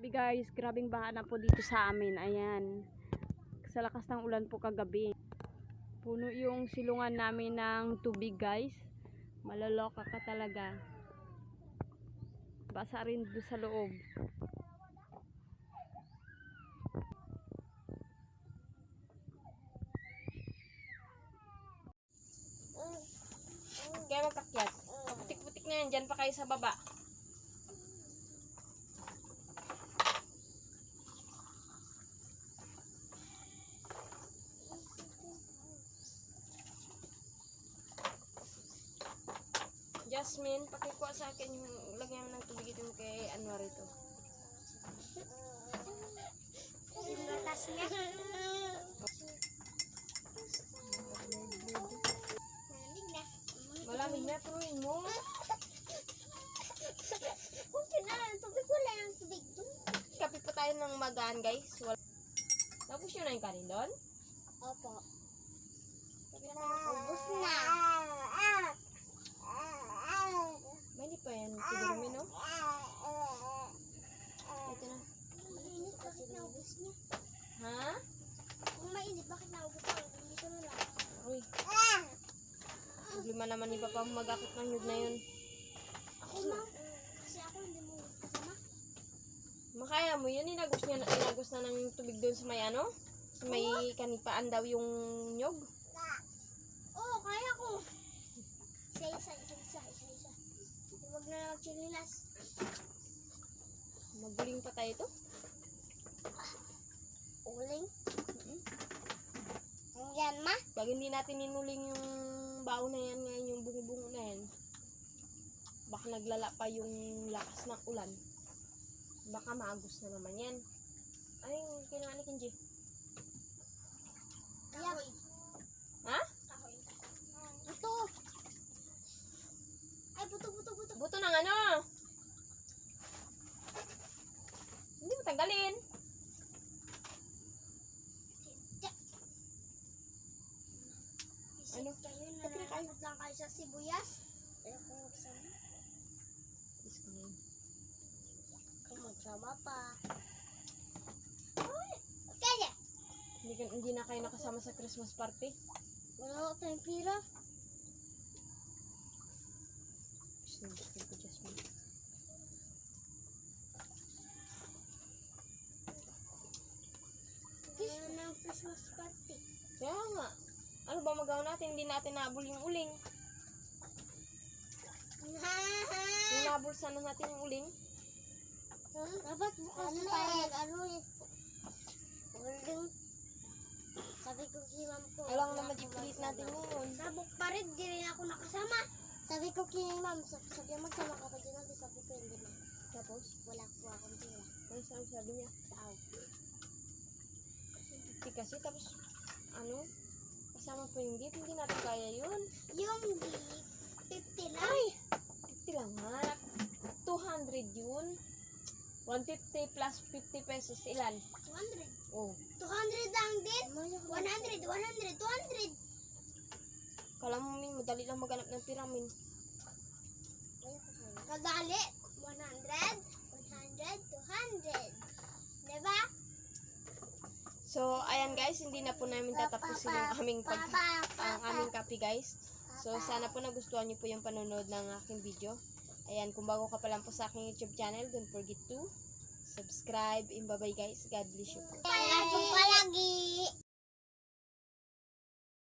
Guys, grabing baha na po dito sa amin. Ayan. Sa lakas ng ulan po kagabi. Puno yung silungan namin ng tubig, guys. Malaloka ka talaga. Basa rin doon sa loob. Kaya magkakyat. Putik-putik na yan. Diyan pa kayo sa baba. Jasmine, pakikuha sa akin yung lagyan ng tubig ito kay Anwar ito. Yung latas niya. Malamig na, turuin mo. Okay na, tubig ko lang ang tubig doon. Kape pa tayo ng magaan, guys. Tapos yun na yung kanin doon? Opo. Ubus na. May hindi pa yan. Tidurumi, no? Ito na. Mainit, bakit naubos niya? Ha? Kung mainit, bakit naubos niya? Dito na lang. Uy. Problema naman ni Papa magakot ng nyug na yun. Ako ma, kasi ako hindi mo kasama. Makaya mo yun. Inagos na ng tubig doon sa may ano? Sa may kanipaan daw yung nyog. Oo, kaya ko. Isa. Huwag na lang magchinilas. Maguling pa tayo ito. Uling? Yan ma? Pag hindi natin inuling yung bao na yan ngayon, yung bungo-bungo na yan, baka naglala pa yung lakas ng ulan. Baka maagos na naman yan. Ano yung kinuha ni Kenji? Kahoy. Ha? Kahoy. Ito. Ay, buto. Buto ng ano? Hindi mo tanggalin. Ano? Kayo nalalagot lang kayo sa sibuyas. Ayaw ko magsama. Is ko na yun. Kung magsama pa. Kaya! Hindi na kayo nakasama sa Christmas party. Wala ko tayong pira. Gusto ko, Jasmine. Kaya na ang Christmas party. Kaya nga. Ano ba magawa natin? Hindi natin naabol yung uling. Yung nabol sana natin yung uling. Dapat bukas na tayo nag-ano eh. Uling. Sabi ko kay ma'am ko. Kailangan naman i-please natin yun. Sabok pa rin, di rin ako nakasama. Sabi ko kay ma'am, sabi magsama ka pa din natin. Sabi ko hindi na. Tapos, Wala po akong pira. ano sabi niya? Tao. Hindi kasi, tapos, ano? Kasama po yung gift, hindi natin kaya yun. Yung gift, 50 lang. 50 lang nga. 200 yun. 150 plus 50 pesos, ilan? 200. Oh. 200 lang din. 100, 200. Kala mo, Min, madali lang maghanap ng piramin. Kadali. 100, 200. Diba? So, ayan guys, hindi na po namin tatapusin yung aming ang aming copy guys. So, sana po nagustuhan niyo po yung panonood ng aking video. Ayan, kung bago ka pa lang po sa aking YouTube channel, don't forget to subscribe. And bye-bye guys. God bless you po.